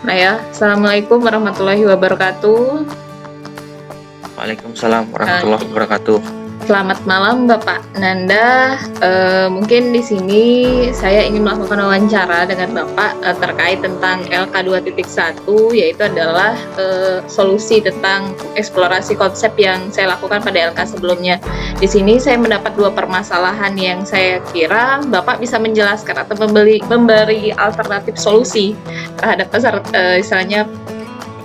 Nah ya, Assalamualaikum warahmatullahi wabarakatuh. Waalaikumsalam Eee, warahmatullahi wabarakatuh. Selamat malam Bapak Nanda. Mungkin di sini saya ingin melakukan wawancara dengan Bapak, terkait tentang LK2.1, yaitu adalah, solusi tentang eksplorasi konsep yang saya lakukan pada LK sebelumnya. Di sini saya mendapat 2 permasalahan yang saya kira Bapak bisa menjelaskan atau memberi alternatif solusi terhadap istilahnya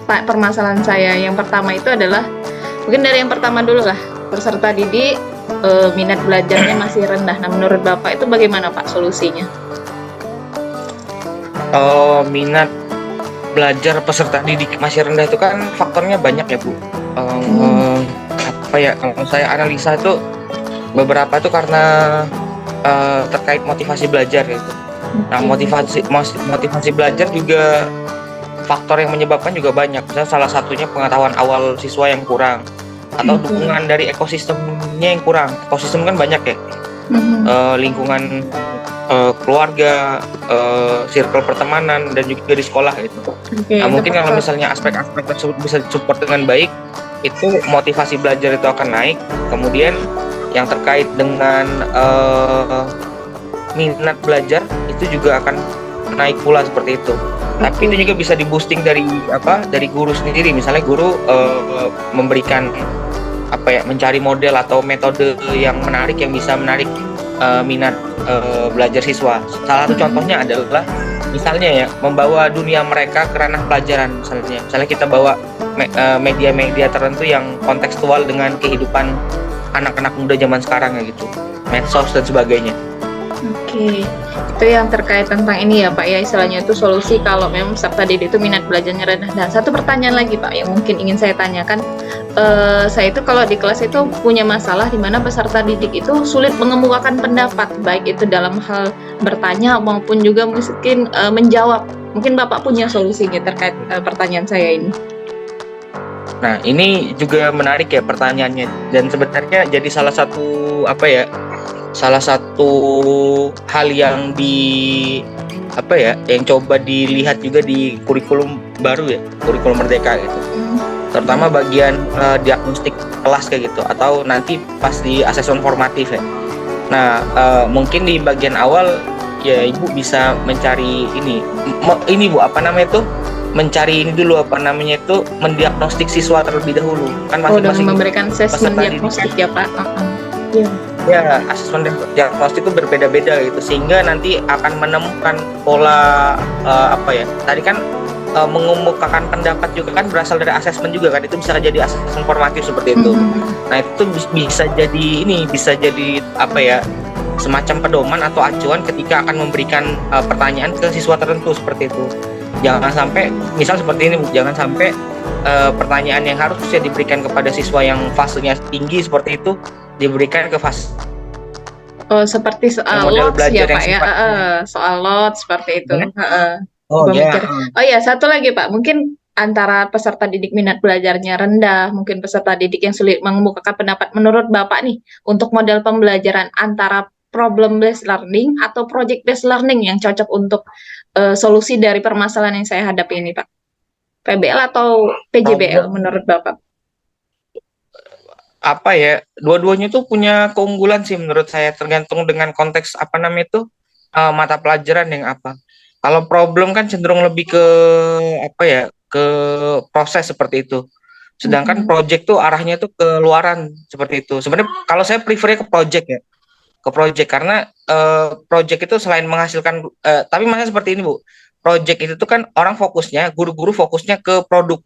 permasalahan saya. Yang pertama itu adalah mungkin dari yang pertama dulu lah, peserta didik, minat belajarnya masih rendah. Nah, menurut Bapak itu bagaimana Pak solusinya? Minat belajar peserta didik masih rendah itu kan faktornya banyak ya, Bu. Hmm, Apa ya, kalau saya analisa itu beberapa itu karena, terkait motivasi belajar gitu. Nah, oke. motivasi belajar juga faktor yang menyebabkan juga banyak. Misalnya salah satunya pengetahuan awal siswa yang kurang, atau Oke. dukungan dari ekosistemnya yang kurang. Ekosistem kan banyak ya, Mhm, lingkungan, keluarga, circle pertemanan, dan juga di sekolah gitu. oke, Nah, itu mungkin kalau faktor. misalnya aspek-aspek tersebut bisa disupport dengan baik, itu motivasi belajar itu akan naik. Kemudian yang terkait dengan, minat belajar itu juga akan naik pula seperti itu. Tapi Oke. itu juga bisa di-boosting dari apa, dari guru sendiri. Misalnya guru, memberikan apa ya, mencari model atau metode yang menarik yang bisa menarik, minat, belajar siswa. Salah satu Mhm, contohnya adalah misalnya ya, membawa dunia mereka ke ranah pelajaran misalnya. Misalnya kita bawa media-media tertentu yang kontekstual dengan kehidupan anak-anak muda zaman sekarang ya gitu, medsos dan sebagainya. oke. Itu yang terkait tentang ini ya Pak ya, istilahnya itu solusi kalau memang peserta didik itu minat belajarnya rendah. Nah, satu pertanyaan lagi Pak yang mungkin ingin saya tanyakan. Saya itu kalau di kelas itu punya masalah di mana peserta didik itu sulit mengemukakan pendapat, baik itu dalam hal bertanya maupun juga mungkin, menjawab. Mungkin Bapak punya solusinya terkait, pertanyaan saya ini? Nah, ini juga menarik ya pertanyaannya, dan sebenarnya jadi salah satu apa ya, salah satu hal yang apa ya, yang coba dilihat juga di kurikulum baru ya, kurikulum Merdeka gitu. Mmm, Terutama bagian, diagnostik kelas kayak gitu, atau nanti pas di asesmen formatif ya. Nah, mungkin di bagian awal ya Ibu bisa mencari ini Bu, apa namanya itu, mencari ini dulu, apa namanya itu, mendiagnostik siswa terlebih dahulu. Kan oh dengan masing-masing memberikan assessment peserta didik kan diagnostik ya Pak? Heeh. Iya. ya, asesmen diagnostik itu berbeda-beda gitu, sehingga nanti akan menemukan pola, apa ya, tadi kan, mengemukakan pendapat juga kan berasal dari asesmen juga kan, itu bisa jadi asesmen formatif seperti itu. Mhm. Nah, itu bisa jadi bisa jadi apa ya, semacam pedoman atau acuan ketika akan memberikan, pertanyaan ke siswa tertentu seperti itu. Jangan sampai misal seperti ini Bu, jangan sampai, pertanyaan yang harusnya diberikan kepada siswa yang fasenya tinggi seperti itu, diberikan ke Oh, seperti yang soal model LOTS ya, belajar yang Pak, ya? sifatnya Heeh, soal LOTS seperti itu, gimana? heeh. Oh ya, Pemikiran oh ya, satu lagi, Pak, mungkin antara peserta didik minat belajarnya rendah, mungkin peserta didik yang sulit mengemukakan pendapat, menurut Bapak nih, untuk model pembelajaran antara problem based learning atau project based learning yang cocok untuk, solusi dari permasalahan yang saya hadapi ini, Pak? PBL atau PJBL kalau menurut Bapak? apa ya, dua-duanya tuh punya keunggulan sih menurut saya, tergantung dengan konteks apa namanya itu, mata pelajaran yang apa. Kalau problem kan cenderung lebih ke apa ya, ke proses seperti itu. Sedangkan Mhm. project tuh arahnya tuh ke luaran seperti itu. Sebenarnya kalau saya prefernya ke project ya, ke project karena, project itu selain menghasilkan, tapi maksudnya seperti ini Bu, project itu tuh kan orang fokusnya, guru-guru fokusnya ke produk,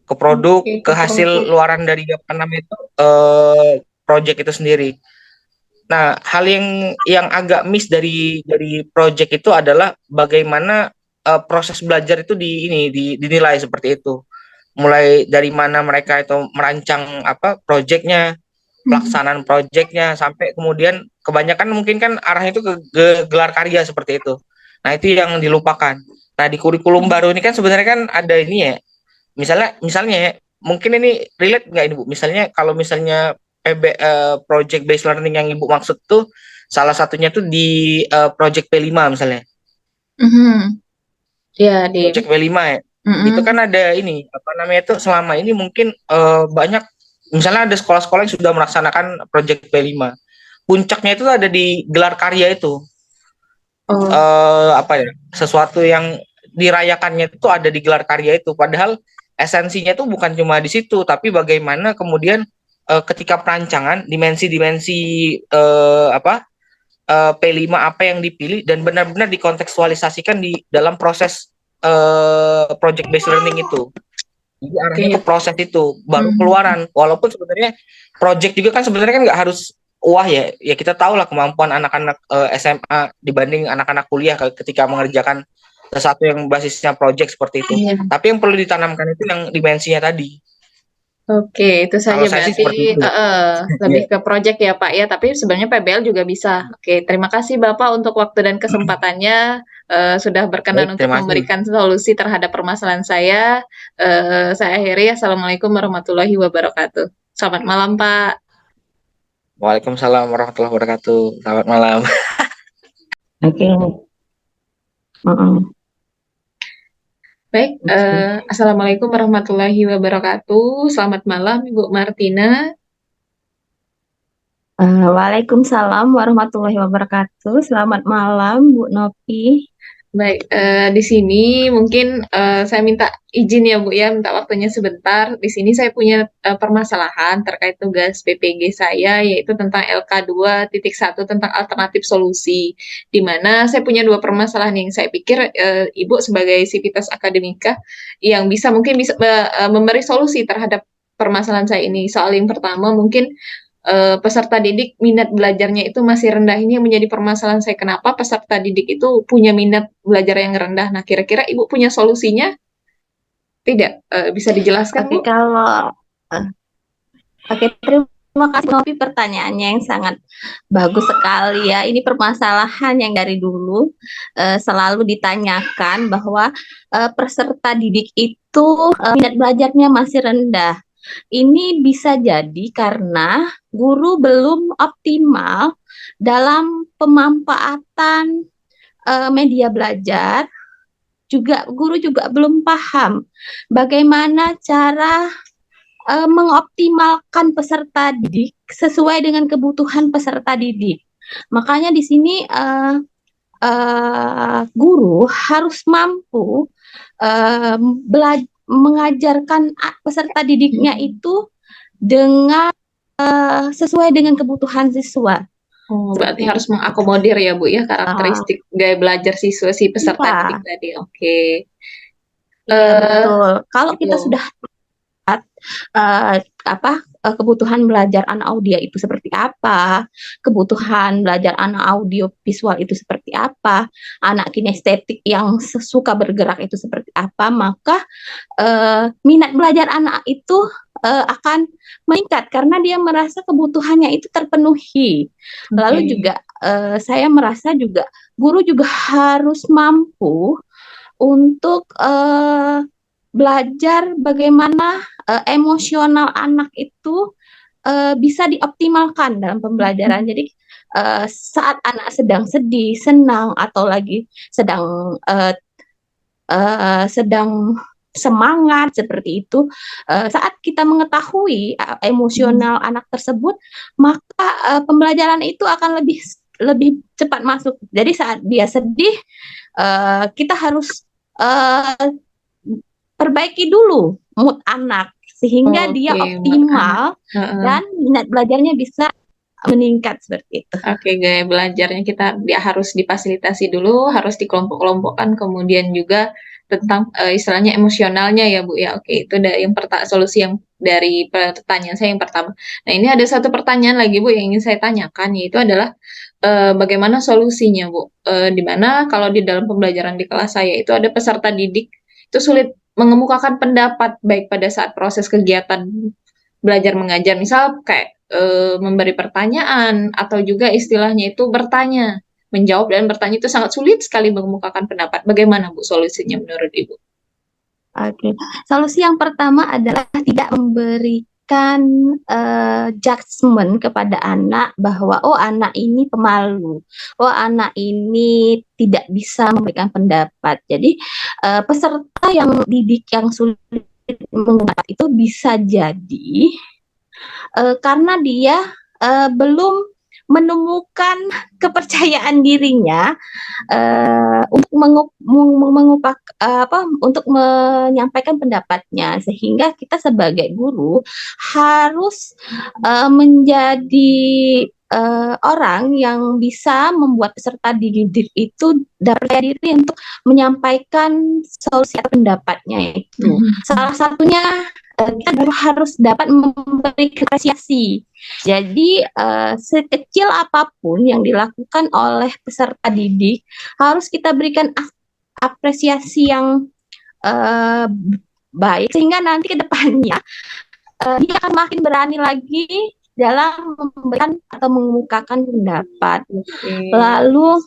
Oke, ke ke hasil project. luaran dari apa namanya itu, project itu sendiri. Nah, hal yang agak miss dari project itu adalah bagaimana, proses belajar itu dinilai seperti itu. Mulai dari mana mereka itu merancang apa projectnya, Mhm. pelaksanaan projectnya, sampai kemudian kebanyakan mungkin kan arahnya itu ke gelar karya seperti itu. Nah, itu yang dilupakan. Nah, di kurikulum baru ini kan sebenarnya kan ada ini ya, misalnya ya, mungkin ini relate nggak ini Bu? Misalnya kalau misalnya project based learning yang Ibu maksud tuh salah satunya tuh di project P5 misalnya. Mhm. Ya, di Project W5 ya. Itu kan mm-mm. ada ini apa namanya itu selama ini mungkin banyak misalnya ada sekolah-sekolah yang sudah melaksanakan Project W5. Puncaknya itu ada di gelar karya itu. Oh, Apa ya? Sesuatu yang dirayakannya itu ada di gelar karya itu. Padahal esensinya itu bukan cuma di situ, tapi bagaimana kemudian ketika perancangan dimensi-dimensi apa P5 apa yang dipilih dan benar-benar dikontekstualisasikan di dalam proses project based learning itu. Jadi arahnya ke oke. proses itu baru Hmm. keluaran. Walaupun sebenarnya project juga kan sebenarnya kan nggak harus wah ya. Ya kita tahu lah kemampuan anak-anak SMA dibanding anak-anak kuliah ketika mengerjakan sesuatu yang basisnya project seperti itu. Iya. Tapi yang perlu ditanamkan itu yang dimensinya tadi. Oke, itu saja Kalau saya sih berarti seperti itu. lebih Ya, ke project ya Pak ya, tapi sebenarnya PBL juga bisa. Oke, terima kasih Bapak untuk waktu dan kesempatannya, sudah berkenan baik, untuk terima kasih. memberikan solusi terhadap permasalahan saya. Saya akhiri, Assalamualaikum warahmatullahi wabarakatuh. Selamat malam Pak. Waalaikumsalam warahmatullahi wabarakatuh. Selamat malam. Oke, mm-mm. Baik, Oke. Assalamualaikum warahmatullahi wabarakatuh. Selamat malam Ibu Martina. Waalaikumsalam warahmatullahi wabarakatuh. Selamat malam, Bu Nopi. Baik, di sini mungkin, saya minta izin ya Bu ya, minta waktunya sebentar. Di sini saya punya, permasalahan terkait tugas PPG saya, yaitu tentang LK2.1 tentang alternatif solusi. Di mana saya punya 2 permasalahan yang saya pikir, Ibu sebagai sivitas akademika yang bisa mungkin bisa memberi solusi terhadap permasalahan saya ini. Soal yang pertama mungkin peserta didik minat belajarnya itu masih rendah. Ini yang menjadi permasalahan saya. Kenapa peserta didik itu punya minat belajar yang rendah? Nah, kira-kira Ibu punya solusinya tidak? Bisa dijelaskan, Oke, Bu? eh, terima kasih Nopi pertanyaannya yang sangat bagus sekali ya. Ini permasalahan yang dari dulu selalu ditanyakan bahwa peserta didik itu minat belajarnya masih rendah. Ini bisa jadi karena guru belum optimal dalam pemanfaatan media belajar, juga guru juga belum paham bagaimana cara mengoptimalkan peserta didik sesuai dengan kebutuhan peserta didik. Makanya di sini guru harus mampu uh, mengajarkan peserta didiknya itu dengan sesuai dengan kebutuhan siswa. Oh, berarti Seperti harus itu. mengakomodir ya, Bu, ya, Uh, karakteristik gaya belajar siswa si peserta iya, didik tadi. Oke. iya Eh, betul. Kalau kita itu. sudah uh, apa kebutuhan belajar anak audio itu seperti apa, kebutuhan belajar anak audio visual itu seperti apa, anak kinestetik yang suka bergerak itu seperti apa, maka minat belajar anak itu akan meningkat karena dia merasa kebutuhannya itu terpenuhi. Lalu Oke. juga saya merasa juga guru juga harus mampu untuk belajar bagaimana emosional anak itu bisa dioptimalkan dalam pembelajaran. Jadi saat anak sedang sedih, senang, atau lagi sedang semangat seperti itu, saat kita mengetahui emosional anak tersebut, maka pembelajaran itu akan lebih lebih cepat masuk. Jadi saat dia sedih, kita harus uh, perbaiki dulu mood anak sehingga dia Oke, buat anak. optimal Heeh. dan minat belajarnya bisa meningkat seperti itu. Oke, gaya belajarnya kita dia harus difasilitasi dulu, harus dikelompok-kelompokkan, kemudian juga tentang istilahnya emosionalnya ya Bu ya. Oke, itu dari yang solusi yang dari pertanyaan saya yang pertama. Nah, ini ada satu pertanyaan lagi Bu yang ingin saya tanyakan, yaitu adalah bagaimana solusinya Bu? Di mana kalau di dalam pembelajaran di kelas saya itu ada peserta didik itu sulit mengemukakan pendapat baik pada saat proses kegiatan belajar mengajar, misal kayak memberi pertanyaan atau juga istilahnya itu bertanya, menjawab dan bertanya itu sangat sulit sekali mengemukakan pendapat. Bagaimana Bu solusinya menurut Ibu? Oke, solusi yang pertama adalah tidak memberi memberikan judgement kepada anak bahwa oh anak ini pemalu, oh anak ini tidak bisa memberikan pendapat. Jadi peserta yang didik yang sulit mengungkap itu bisa jadi karena dia belum menemukan kepercayaan dirinya untuk untuk menyampaikan pendapatnya, sehingga kita sebagai guru harus menjadi orang yang bisa membuat peserta didik itu dapat percaya diri untuk menyampaikan solusi atau pendapatnya itu. Salah satunya kita harus dapat memberi apresiasi. Jadi sekecil apapun yang dilakukan oleh peserta didik harus kita berikan apresiasi yang baik, sehingga nanti ke depannya dia akan makin berani lagi dalam memberikan atau mengemukakan pendapat. Lalu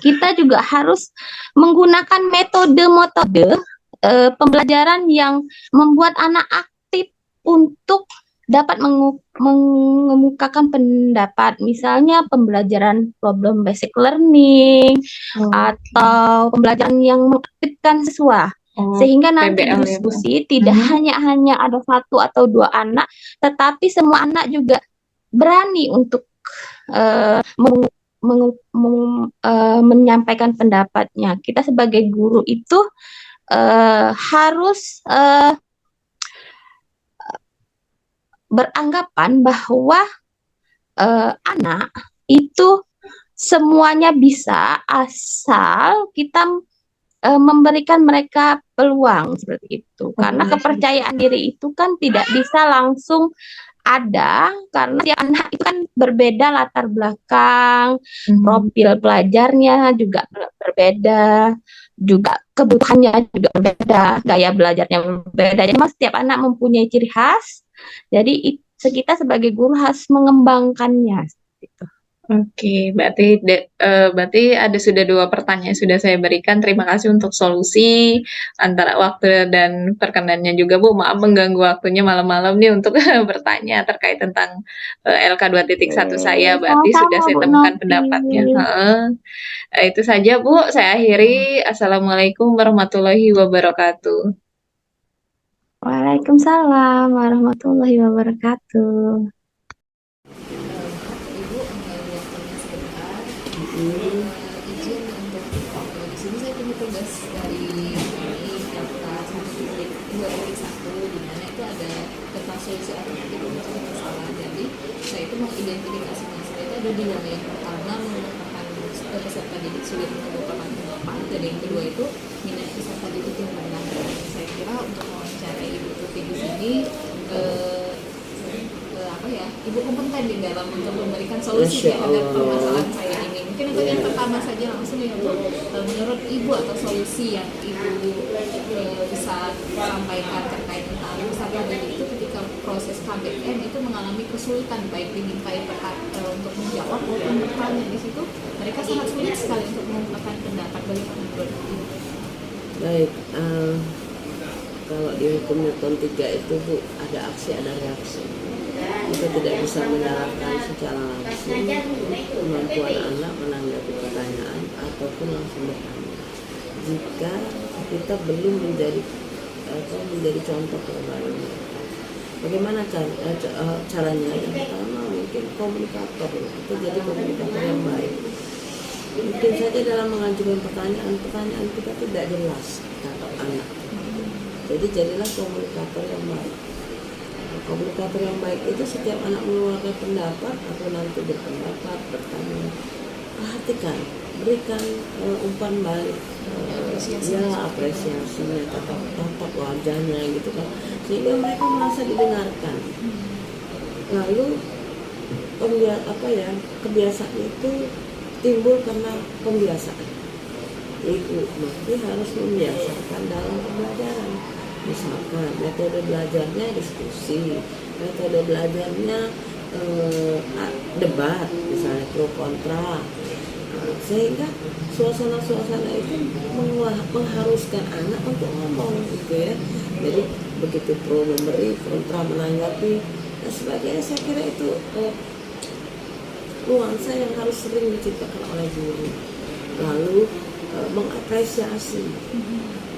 kita juga harus menggunakan metode pembelajaran yang membuat anak aktif untuk dapat mengemukakan pendapat, misalnya pembelajaran problem basic learning atau pembelajaran yang mengaktifkan siswa, sehingga nanti PBL diskusi tidak hanya ada satu atau dua anak, tetapi semua anak juga berani untuk menyampaikan pendapatnya. Kita sebagai guru itu harus beranggapan bahwa anak itu semuanya bisa asal kita memberikan mereka peluang seperti itu. Karena kepercayaan diri itu kan tidak bisa langsung ada, karena si anak itu kan berbeda latar belakang, profil pelajarnya juga berbeda, juga kebutuhannya juga berbeda, gaya belajarnya berbeda. Jadi setiap anak mempunyai ciri khas. Jadi kita sebagai guru harus mengembangkannya. Gitu. Oke, berarti ada sudah 2 pertanyaan sudah saya berikan. Terima kasih untuk solusi antara waktu dan perkenannya juga, Bu. Maaf mengganggu waktunya malam-malam nih untuk bertanya terkait tentang LK 2.1 saya. Berarti sudah saya temukan pendapatnya. Itu saja, Bu. Saya akhiri. Assalamualaikum warahmatullahi wabarakatuh. Waalaikumsalam warahmatullahi wabarakatuh. Izin untuk di sini saya punya tugas dari LK 1.2.1 di mana itu ada tentang solusi alternatif untuk masalah. Jadi saya itu mengidentifikasi masalah itu ada 2. Yang pertama merupakan peserta didik sulit menemukan pendapat, dan yang kedua itu minat peserta didik yang rendah. Saya kira untuk mewawancara Ibu Tuti di sini Ibu kompeten di dalam untuk memberikan solusi terhadap permasalahan saya ini. Mungkin untuk yang pertama saja langsung ya Bu, menurut Ibu atau solusi yang Ibu bisa sampaikan terkait tentang peserta didik itu ketika proses KBM itu mengalami kesulitan baik dimintai untuk menjawab maupun bertanya di situ, mereka sangat sulit sekali untuk mengungkapkan pendapat. Bagaimana menurut Ibu? Baik, kalau di hukum Newton 3 itu Bu, ada aksi ada reaksi. Kita tidak bisa menyalahkan secara langsung kemampuan anak menanggapi pertanyaan ataupun langsung bertanya jika kita belum menjadi contoh terbaik. Bagaimana caranya? Yang pertama mungkin komunikator, kita jadi komunikator yang baik. Mungkin saja dalam mengajukan pertanyaan kita tidak jelas kata anak. Jadi jadilah komunikator yang baik. Komunikator yang baik itu setiap anak mengeluarkan pendapat atau nanti berpendapat, bertanya, perhatikan, berikan umpan balik, apresiasinya, tatap wajahnya gitu kan, sehingga mereka merasa didengarkan. Lalu kebiasaan itu timbul karena pembiasaan. Ibu mesti harus membiasakan dalam pembelajaran. Misalkan metode belajarnya diskusi, metode belajarnya debat, misalnya pro kontra, Sehingga suasana-suasana itu mengharuskan anak untuk ngomong gitu ya. Jadi begitu pro memberi, kontra menanggapi dan sebagainya, saya kira itu nuansa yang harus sering diciptakan oleh guru. Lalu mengapresiasi.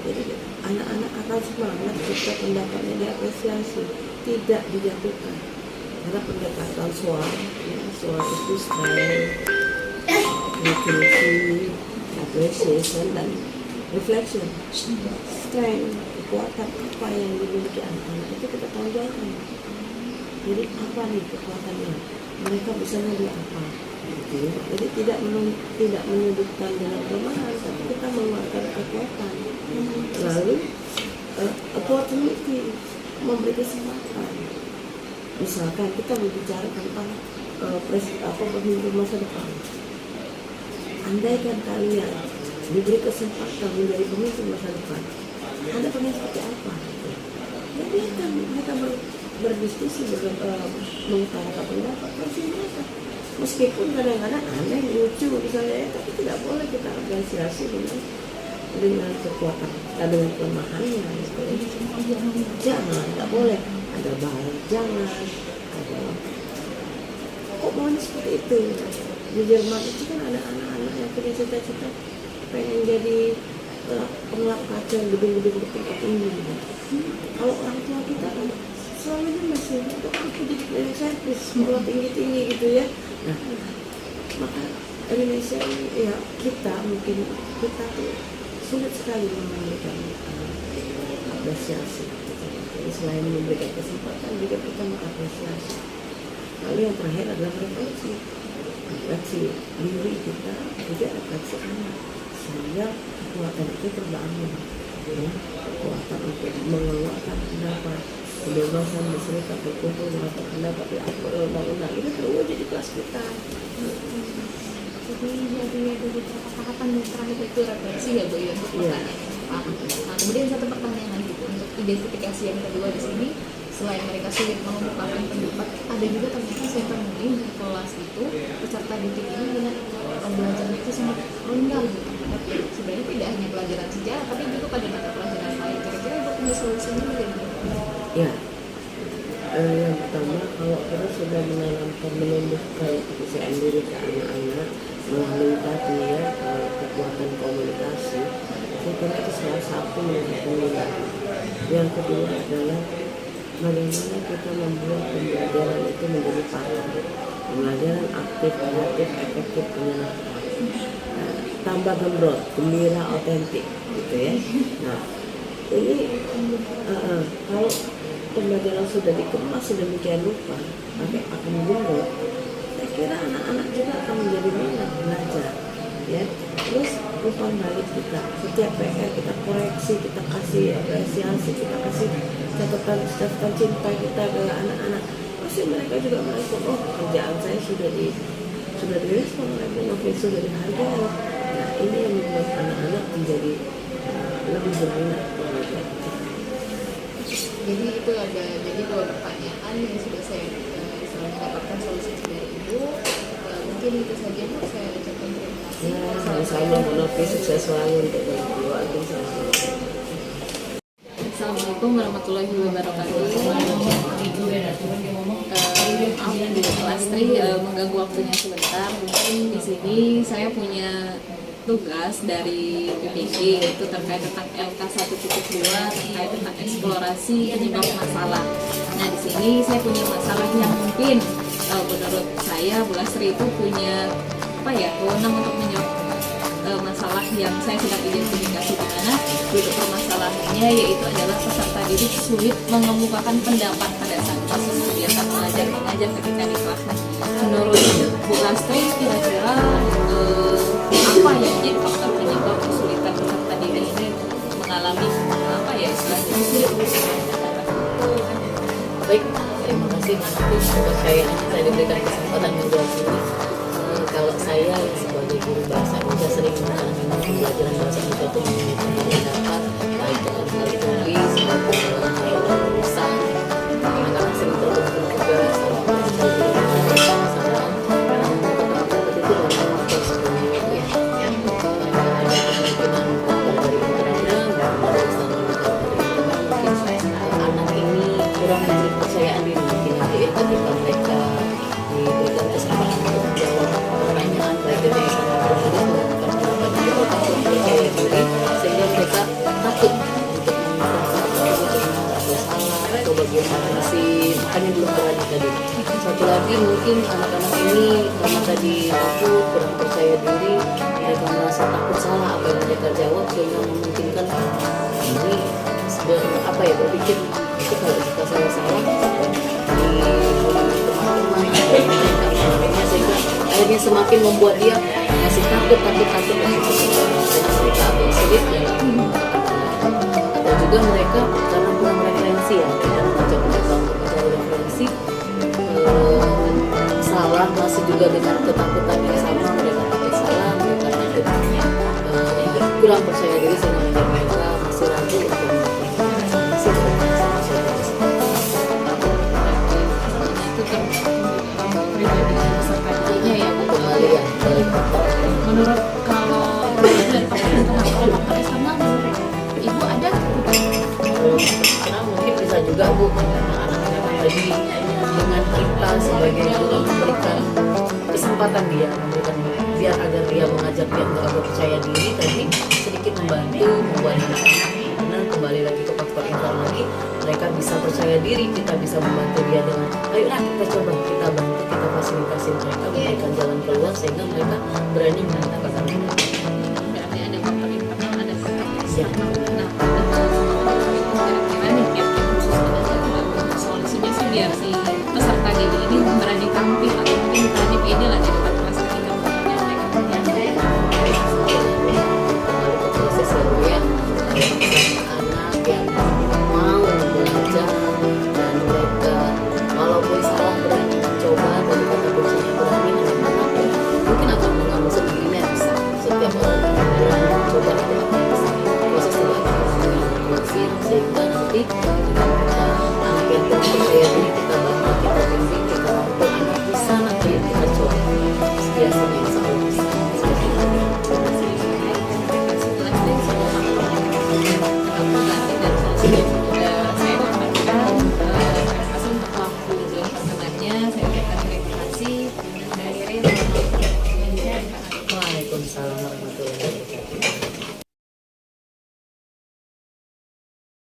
Jadi anak-anak akan semangat ketika pendapatnya diapresiasi, tidak dijatuhkan. Karena pendekatan suara, ya, suara itu strength, creativity, appreciation, dan reflection. Strength, kekuatan apa yang dimiliki anak-anak itu kita tonjolkan. Jadi apa nih kekuatannya? Mereka bisa jadi apa? Gitu ya. Jadi tidak menyudutkan dengan kelemahan, tapi kita mengeluarkan kekuatan. Lalu opportunity, memberi kesempatan. Misalkan kita berbicara tentang pemimpin masa depan. Andaikan kalian diberi kesempatan menjadi pemimpin masa depan, Anda pengen seperti apa? Ya biarkan mereka berdiskusi, mengutarakan pendapat versi mereka. Meskipun kadang-kadang Anda yang lucu misalnya, tapi tidak boleh kita apresiasi dengan kekuatan, dengan kelemahannya. Jangan, tidak boleh. Ada baik, jangan. Ada kok maunya seperti itu. Di Jerman itu kan ada anak-anak yang punya cita-cita pengen jadi pengelap kaca gedung-gedung bertingkat tinggi. Kalau orang tua kita kan selalu masih untuk aku jadi cleaning service, sekolah tinggi-tinggi gitu ya. Nah, maka Indonesia ini ya kita tuh sulit sekali memberikan apresiasi. Jadi selain memberikan kesempatan juga kita mengapresiasi. Lalu yang terakhir adalah refleksi diri kita, juga refleksi anak, sehingga kekuatan itu terbangun, ya, kekuatan untuk mengeluarkan pendapat, kebebasan berserikat, berkumpul, mengatakan pendapat di undang-undang itu terwujud di kelas kita. Jadi dari beberapa tahapan yang terakhir itu refleksi ya Bu ya, untuk pertanyaan. Nah, kemudian satu pertanyaan lagi Bu, untuk identifikasi yang kedua di sini, selain mereka sulit mengemukakan pendapat, ada juga ternyata saya temui di kelas itu peserta didik ini dengan belajarnya itu sangat rendah gitu. Sebenarnya tidak hanya pelajaran sejarah, tapi juga pada mata pelajaran lain. Kira-kira Ibu punya solusinya bagaimana? Ya, yang pertama kalau kita sudah menanamkan menumbuhkan kepercayaan diri ke anak-anak melalui tadi ya kekuatan komunikasi, saya kira itu salah satu menentukan nilai. Yang kedua adalah bagaimana kita membuat pembelajaran itu menjadi pakem, pembelajaran aktif, kreatif, efektif, menyenangkan, tambah gembrot, gembira, otentik, gitu ya. Nah, ini kalau pembelajaran sudah dikemas sedemikian rupa pakai pakem gembrot, saya kira anak-anak juga akan menjadi minat belajar, ya. Terus umpan balik kita, setiap PR kita koreksi, kita kasih apresiasi, kita kasih catatan cinta kita ke anak-anak, pasti mereka juga merespon, oh kerjaan saya sudah direspon oleh Bu Novi, sudah dihargai. Nah ini yang membuat anak-anak menjadi lebih berminat belajar. Jadi itu ada dua pertanyaan yang sudah saya mendapatkan solusi dari Ibu. Mungkin itu saja Bu, saya ucapkan terima kasih. Ya, sama-sama Bu Novi, sukses selalu untuk berdua. Assalamualaikum warahmatullahi wabarakatuh. Maaf Bu Lastri mengganggu waktunya sebentar. Mungkin di sini saya punya tugas dari PPG, yaitu terkait tentang LK 1.2 terkait tentang eksplorasi penyebab masalah. Nah di sini saya punya masalah yang mungkin menurut saya Bu Lastri itu punya wewenang untuk menjawab masalah yang saya sedang identifikasi, di mana duduk permasalahannya yaitu adalah peserta didik sulit mengemukakan pendapat pada saat proses kegiatan mengajar ketika di kelas. Menurut Bu Lastri kira-kira apa yang jadi faktor penyebab kesulitan peserta didik ini mengalami istilahnya sulit mengemukakan pendapat? Baik, terima kasih Mas Agus untuk saya diberikan kesempatan menjawab ini. Kalau saya sebagai guru bahasa Indonesia sering mengalami pembelajaran bahasa Indonesia itu mengenai pendapat, baik dengan hal tulis maupun dalam hal tulisan. Anak-anak sering terbentur juga sama sama menemukan pendapat itu dalam proses penelitian. kepercayaan diri nanti ketika mereka diberikan kesempatan untuk menjawab pertanyaan baik itu yang sama itu mengungkapkan pendapat itu takut percaya diri sehingga mereka takut untuk mengungkapkan atau salah atau bagaimana sih, makanya belum berani tadi. Satu lagi mungkin anak-anak ini karena tadi takut, kurang percaya diri, mereka merasa takut salah apa yang mereka jawab sehingga memungkinkan ini apa ya, berpikir itu kalau kita salah-salah di teman-teman sehingga akhirnya semakin membuat dia masih takut dan mereka agak sulit dalam mengungkapkan. Atau juga mereka karena kurang referensi ya, kita mengajak mereka untuk mencari referensi, salah masih juga dengan ketakutan yang sama, mereka takut salah, mereka takut kurang percaya diri sehingga membuat mereka masih ragu untuk menurut kalau dari pakar sama ibu ada karena mungkin bisa juga Bu anak-anak tadi dengan kita sebagai guru memberikan kesempatan dia memberikan biar agar dia mengajar dia untuk agar percaya diri tadi sedikit membantu membuat anak-anak benar kembali lagi ke faktor internal lagi mereka bisa percaya diri, kita bisa membantu dia dengan ayo nah kita coba kita bantu kita fasilitasi mereka memberikan jalan keluar sehingga mereka berani mengatakan berarti ada faktor internal ada ya. nah kira-kira nih khusus ada solusinya sih biar si peserta didik ini berani tampil atau mungkin berani pede lah di depan kelas ketika menyampaikan kembali ke proses ya anak yang mau belajar dan mereka walaupun salah berani mencoba dari kata kuncinya berani anak-anak mungkin akan mengambil sendirinya bisa setiap orang yang berani mencoba itu akan bisa proses itu akan mengambil sehingga nanti